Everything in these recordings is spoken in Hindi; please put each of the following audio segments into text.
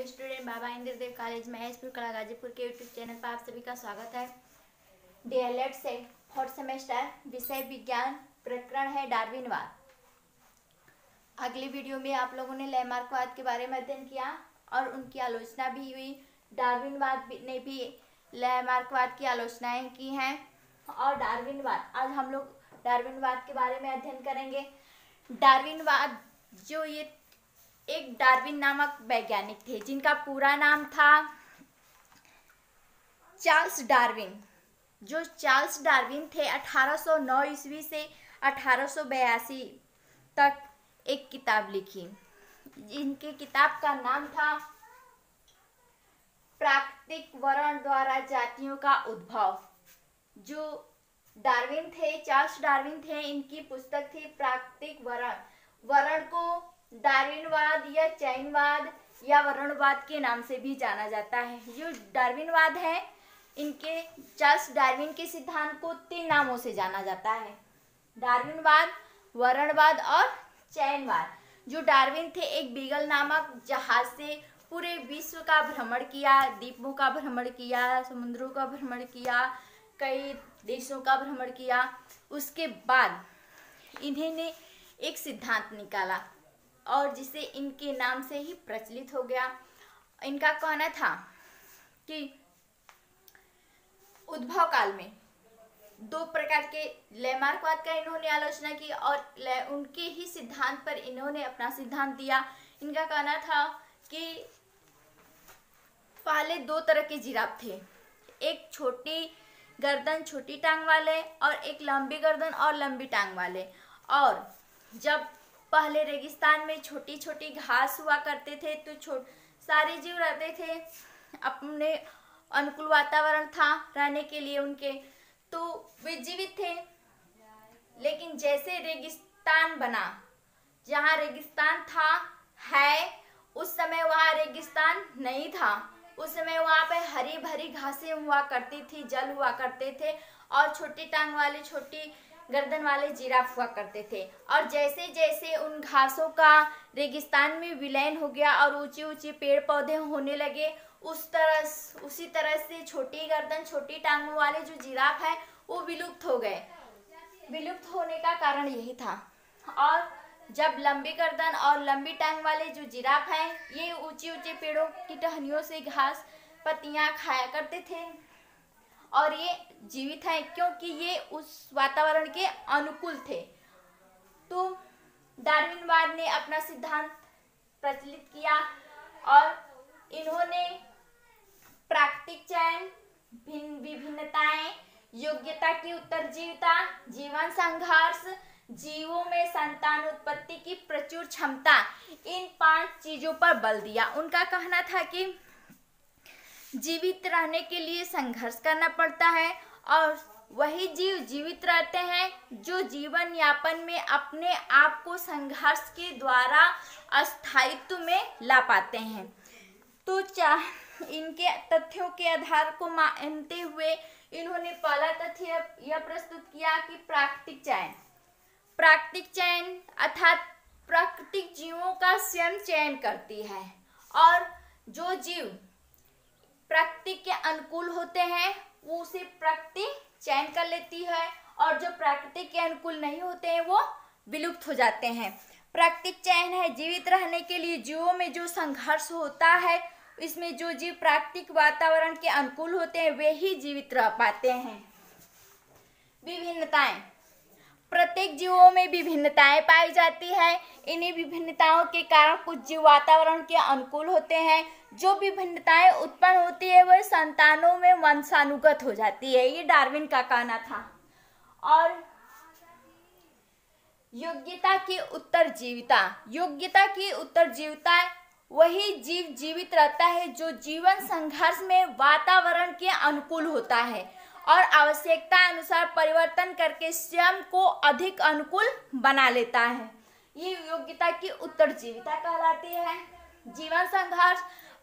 डियर स्टूडेंट, बाबा इंद्रदेव कॉलेज महेशपुर कला गाजीपुर के यूट्यूब चैनल पर आप सभी का स्वागत है। डीएलएड से फोर्थ सेमेस्टर विषय विज्ञान प्रकरण है डार्विनवाद। अगली वीडियो में आप लोगों ने लैमार्कवाद के बारे में अध्ययन किया और उनकी आलोचना भी हुई। डार्विनवाद ने भी लैमार्कवाद की आलोचनाएं की हैं और डार्विनवाद, आज हम लोग डार्विनवाद के बारे में अध्ययन करेंगे। डार्विनवाद जो ये एक डार्विन नामक वैज्ञानिक थे जिनका पूरा नाम था चार्ल्स डार्विन। जो चार्ल्स डार्विन थे 1809 ईस्वी से 1882 तक एक किताब लिखी। इनके किताब का नाम था प्राकृतिक वर्ण द्वारा जातियों का उद्भव। जो डार्विन थे, चार्ल्स डार्विन थे, इनकी पुस्तक थी प्राकृतिक वर्ण। वर्ण को डार्विनवाद या चयनवाद या वर्णवाद के नाम से भी जाना जाता है। जो डार्विनवाद है, इनके चार्ल्स डार्विन के सिद्धांत को 3 नामों से जाना जाता है: डार्विनवाद, वर्णवाद और चयनवाद। जो डार्विन थे एक बीगल नामक जहाज से पूरे विश्व का भ्रमण किया, द्वीपों का भ्रमण किया, समुद्रों का भ्रमण किया, कई देशों का भ्रमण किया। उसके बाद इन्होंने एक सिद्धांत निकाला और जिसे इनके नाम से ही प्रचलित हो गया। इनका कहना था कि उद्भव काल में 2 प्रकार के लैमार्कवाद का इन्होंने आलोचना की और उनके ही सिद्धांत पर इन्होंने अपना सिद्धांत दिया। इनका कहना था कि पहले 2 तरह के जिराफ थे, एक छोटी गर्दन छोटी टांग वाले और एक लंबी गर्दन और लंबी टांग वाले। और जब पहले रेगिस्तान में छोटी छोटी घास हुआ करते थे तो सारे जीव रहते थे, अपने अनुकूल वातावरण था रहने के लिए उनके, तो वे जीवित थे। लेकिन जैसे रेगिस्तान बना, जहाँ रेगिस्तान था है, उस समय वहाँ रेगिस्तान नहीं था। उस समय वहाँ पे हरी भरी घासें हुआ करती थी, जल हुआ करते थे और छोटी टांग वाले छोटी गर्दन वाले जिराफ हुआ करते थे। और जैसे जैसे उन घासों का रेगिस्तान में विलयन हो गया और ऊंचे ऊंचे पेड़ पौधे होने लगे, उसी तरह से छोटी गर्दन छोटी टांगों वाले जो जिराफ है वो विलुप्त हो गए। विलुप्त होने का कारण यही था। और जब लंबी गर्दन और लंबी टांग वाले जो जिराफ हैं, ये ऊंचे ऊंचे पेड़ों की टहनियों से घास पत्तियां खाया करते थे और ये जीवित हैं क्योंकि ये उस वातावरण के अनुकूल थे। तो डार्विनवाद ने अपना सिद्धांत प्रचलित किया और इन्होंने प्राकृतिक चयन, विभिन्नताएं, योग्यता की उत्तरजीविता, जीवन संघर्ष, जीवों में संतानोत्पत्ति की प्रचुर क्षमता, इन 5 चीजों पर बल दिया। उनका कहना था कि जीवित रहने के लिए संघर्ष करना पड़ता है और वही जीव जीवित रहते हैं जो जीवन यापन में अपने आप को संघर्ष के द्वारा अस्थायित्व में ला पाते हैं। तो इनके तथ्यों के आधार को मानते हुए इन्होंने पहला तथ्य यह प्रस्तुत किया कि प्राकृतिक चयन अर्थात प्राकृतिक जीवों का स्वयं चयन करती है और जो जीव प्रकृति के अनुकूल होते हैं वो उसे प्रकृति चयन कर लेती है और जो प्रकृति के अनुकूल नहीं होते हैं वो विलुप्त हो जाते हैं। प्राकृतिक चयन है जीवित रहने के लिए जीवों में जो संघर्ष होता है, इसमें जो जीव प्राकृतिक वातावरण के अनुकूल होते हैं वे ही जीवित रह पाते हैं। विभिन्नताएं, प्रत्येक जीवों में विभिन्नताएं पाई जाती है। इन्हीं विभिन्नताओं के कारण कुछ जीव वातावरण के अनुकूल होते हैं। जो विभिन्नताएं उत्पन्न होती है वह संतानों में वंशानुगत हो जाती है, ये डार्विन का कहना था। और योग्यता की उत्तरजीविता, वही जीव जीवित रहता है जो जीवन संघर्ष में वातावरण के अनुकूल होता है और आवश्यकता अनुसार परिवर्तन करके स्वयं को अधिक अनुकूल बना लेता है। ये योग्यता की उत्तरजीविता कहलाती है। जीवन संघर्ष,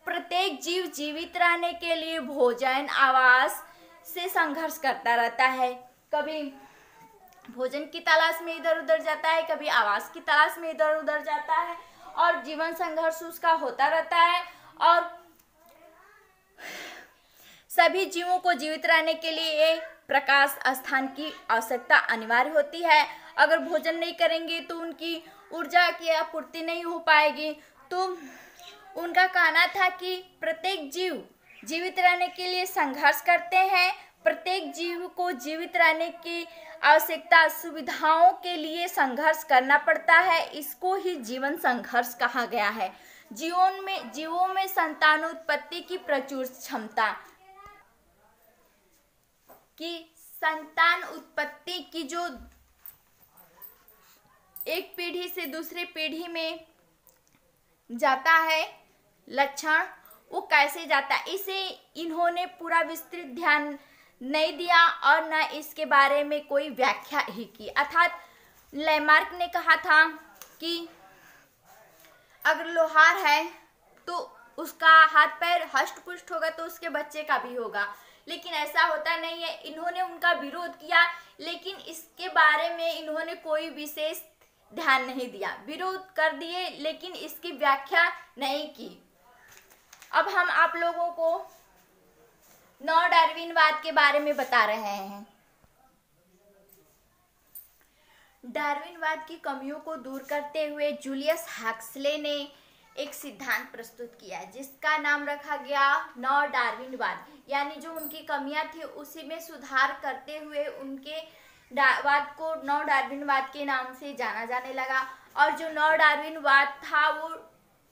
प्रत्येक जीव जीवित रहने के लिए भोजन, आवास से संघर्ष करता रहता है। कभी भोजन की तलाश में इधर उधर जाता है, कभी आवास की तलाश में इधर उधर जाता है और जीवन संघर्ष उसका होता रहता है और सभी जीवों को जीवित रहने के लिए प्रकाश स्थान की आवश्यकता अनिवार्य होती है। अगर भोजन नहीं करेंगे तो उनकी ऊर्जा की आपूर्ति नहीं हो पाएगी। तो उनका कहना था कि प्रत्येक जीव जीवित रहने के लिए संघर्ष करते हैं। प्रत्येक जीव को जीवित रहने की आवश्यकता सुविधाओं के लिए संघर्ष करना पड़ता है। इसको ही जीवन संघर्ष कहा गया है। जीवों में संतानोत्पत्ति की प्रचुर क्षमता, कि संतान उत्पत्ति की जो एक पीढ़ी से दूसरी पीढ़ी में जाता है लक्षण, वो कैसे जाता है, इसे इन्होंने पूरा विस्तृत ध्यान नहीं दिया और न इसके बारे में कोई व्याख्या ही की। अर्थात लैमार्क ने कहा था कि अगर लोहार है तो उसका हाथ पैर हष्ट पुष्ट होगा तो उसके बच्चे का भी होगा, लेकिन ऐसा होता नहीं है। इन्होंने उनका विरोध किया, लेकिन इसके बारे में इन्होंने कोई विशेष ध्यान नहीं दिया। विरोध कर दिए लेकिन इसकी व्याख्या नहीं की। अब हम आप लोगों को नव डार्विनवाद के बारे में बता रहे हैं। डार्विनवाद की कमियों को दूर करते हुए जूलियस हक्सले ने एक सिद्धांत प्रस्तुत किया जिसका नाम रखा गया नव डार्विनवाद। यानी जो उनकी कमियां थी उसी में सुधार करते हुए उनके वाद को नव डार्विनवाद के नाम से जाना जाने लगा। और जो नव डार्विनवाद था वो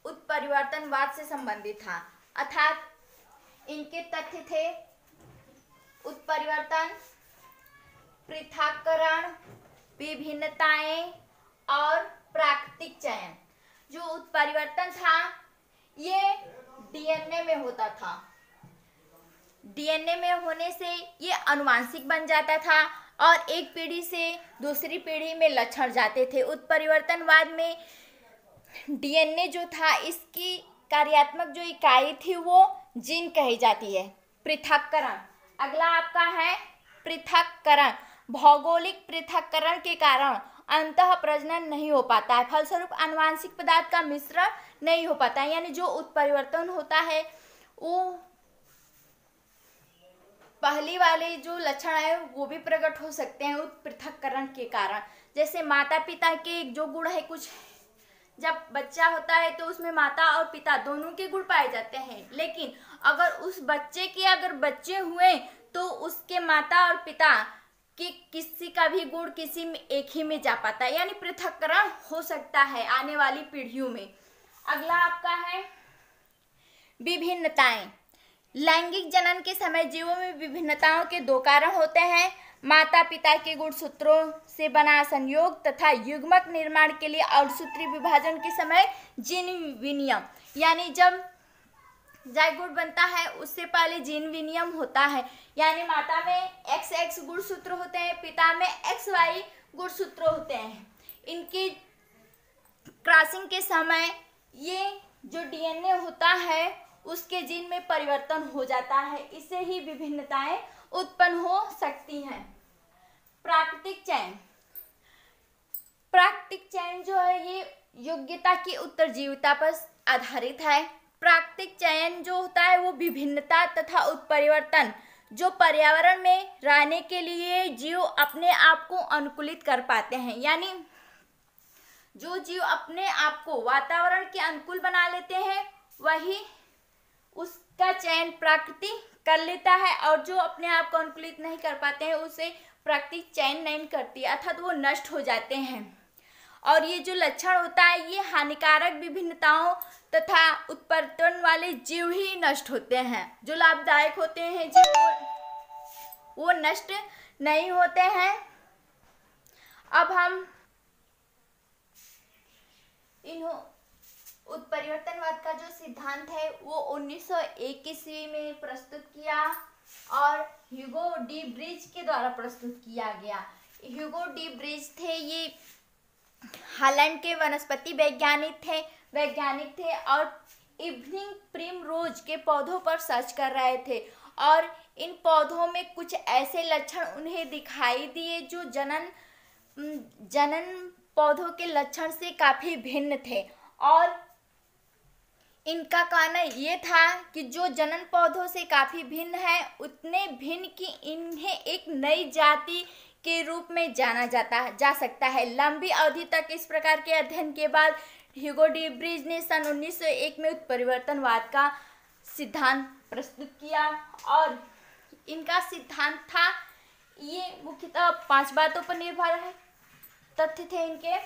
उत्परिवर्तनवाद से संबंधित था। अर्थात इनके तथ्य थे उत्परिवर्तन, पृथक्करण, विभिन्नताएं और प्राकृतिक चयन। जो उत्परिवर्तन था ये डीएनए में होता था। डीएनए में होने से ये आनुवांशिक बन जाता था और एक पीढ़ी से दूसरी पीढ़ी में लक्षण जाते थे। उत्परिवर्तनवाद में डीएनए जो था इसकी कार्यात्मक जो इकाई थी वो जीन कही जाती है। पृथक्करण, अगला आपका है पृथक्करण। भौगोलिक पृथक्करण के कारण अंतः प्रजनन नहीं हो पाता है, फलस्वरूप आनुवांशिक पदार्थ का मिश्रण नहीं हो पाता है। यानी जो उत्परिवर्तन होता है वो पहली वाले जो लक्षण है वो भी प्रकट हो सकते हैं उत्पृथक्करण के कारण। जैसे माता पिता के जो गुण है, कुछ जब बच्चा होता है तो उसमें माता और पिता दोनों के गुण पाए जाते हैं, लेकिन अगर उस बच्चे के अगर बच्चे हुए तो उसके माता और पिता कि किसी का भी गुण किसी में एक ही में जा पाता है। यानी पृथक्करण हो सकता है आने वाली पीढ़ियों में। अगला आपका है विभिन्नताएं। लैंगिक जनन के समय जीवों में विभिन्नताओं के दो कारण होते हैं, माता पिता के गुणसूत्रों से बना संयोग तथा युग्मक निर्माण के लिए अर्धसूत्री विभाजन के समय जीन विनिमय। यानी जब जायगोट बनता है उससे पहले जीन विनिमय होता है। यानी माता में XX गुणसूत्र होते हैं, पिता में XY गुणसूत्र होते हैं। इनकी क्रॉसिंग के समय ये जो डीएनए होता है उसके जीन में परिवर्तन हो जाता है। इससे ही विभिन्नताएं उत्पन्न हो सकती हैं। प्राकृतिक चयन। प्राकृतिक चयन जो है ये योग्यता की उत्तरजीविता पर आधारित है। प्राकृतिक चयन जो होता है वो विभिन्नता तथा उत्परिवर्तन जो पर्यावरण में रहने के लिए जीव अपने आप को अनुकूलित कर पाते हैं। यानी जो जीव अपने आप को वातावरण के अनुकूल बना लेते हैं वही उसका चयन प्रकृति कर लेता है, और जो अपने आप को अनुकूलित नहीं कर पाते हैं उसे प्रकृति चयन नहीं करती, अर्थात वो नष्ट हो जाते हैं। और ये जो लक्षण होता है ये हानिकारक विभिन्नताओं तथा उत्परिवर्तन वाले जीव ही नष्ट होते हैं। जो लाभदायक होते हैं जीव वो नष्ट नहीं होते हैं। अब हम उत्परिवर्तनवाद का जो सिद्धांत है वो 1901 ईस्वी में प्रस्तुत किया और ह्यूगो डी ब्रिज के द्वारा प्रस्तुत किया गया। ह्यूगो डी ब्रिज थे, ये हॉलैंड के वनस्पति वैज्ञानिक थे और इवनिंग प्रिमरोज के पौधों पर सर्च कर रहे थे और इन पौधों में कुछ ऐसे लक्षण उन्हें दिखाई दिए जो जनन पौधों के लक्षण से काफी भिन्न थे। और इनका कहना ये था कि जो जनन पौधों से काफ़ी भिन्न है, उतने भिन्न कि इन्हें एक नई जाति के रूप में जाना जा सकता है। लंबी अवधि तक इस प्रकार के अध्ययन के बाद ह्यूगो डी ब्रिज ने सन 1901 में उत्परिवर्तनवाद का सिद्धांत प्रस्तुत किया और इनका सिद्धांत था, ये मुख्यतः 5 बातों पर निर्भर है। तथ्य थे इनके,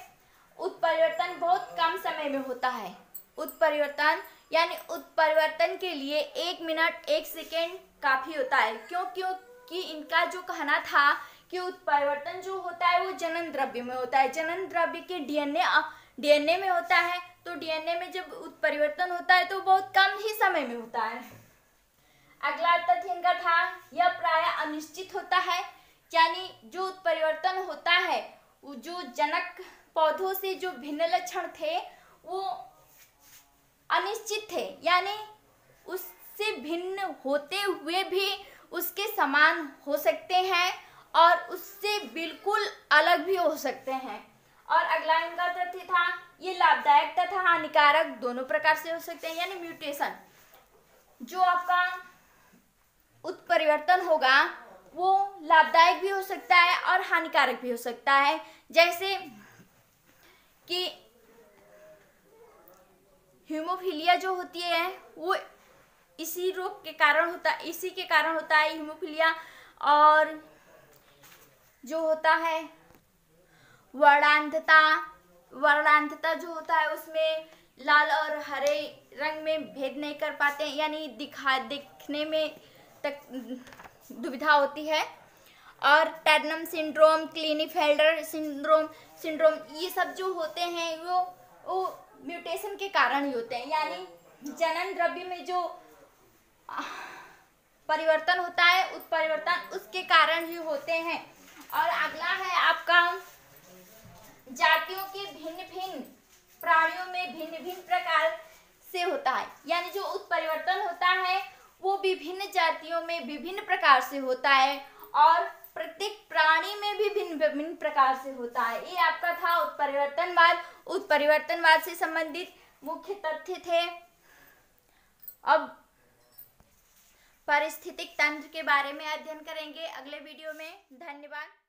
उत्परिवर्तन बहुत कम समय में होता है। उत्परिवर्तन यानी उत्परिवर्तन के लिए 1 मिनट 1 सेकेंड काफ़ी होता है। क्योंकि इनका जो कहना था कि उत्परिवर्तन जो होता है वो जनन द्रव्य में होता है। जनन द्रव्य के डीएनए में होता है, तो डीएनए में जब उत्परिवर्तन होता है तो बहुत कम ही समय में होता है। अगला तथ्य इनका था, यह प्रायः अनिश्चित होता है, यानी जो उत्परिवर्तन होता है, जो जनक पौधों से जो भिन्न लक्षण थे वो अनिश्चित थे, यानी उससे भिन्न होते हुए भी उसके समान हो सकते हैं और उससे बिल्कुल अलग भी हो सकते हैं। और अगला इनका तथ्य था, ये लाभदायक तथा हानिकारक दोनों प्रकार से हो सकते हैं, यानी म्यूटेशन जो आपका उत्परिवर्तन होगा वो लाभदायक भी हो सकता है और हानिकारक भी हो सकता है। जैसे कि हीमोफीलिया जो होती है वो इसी रोग के कारण होता है, इसी के कारण होता है हीमोफीलिया। और जो होता है वर्णांधता जो होता है उसमें लाल और हरे रंग में भेद नहीं कर पाते हैं, यानी दिखने में तक दुविधा होती है। और टर्नम सिंड्रोम, क्लीनीफेल्डर सिंड्रोम ये सब जो होते हैं वो म्यूटेशन के कारण ही होते हैं, यानी जनन द्रव्य में जो परिवर्तन होता है, उत्परिवर्तन उसके कारण ही होते हैं। और अगला है आपका, जातियों के भिन्न प्राणियों में भिन्न प्रकार से होता है, यानी जो उत्परिवर्तन होता है वो विभिन्न जातियों में विभिन्न प्रकार से होता है और प्रत्येक प्राणी में भी भिन्न प्रकार से होता है। ये आपका था उत्परिवर्तनवाद से संबंधित मुख्य तथ्य थे। अब पारिस्थितिक तंत्र के बारे में अध्ययन करेंगे अगले वीडियो में। धन्यवाद।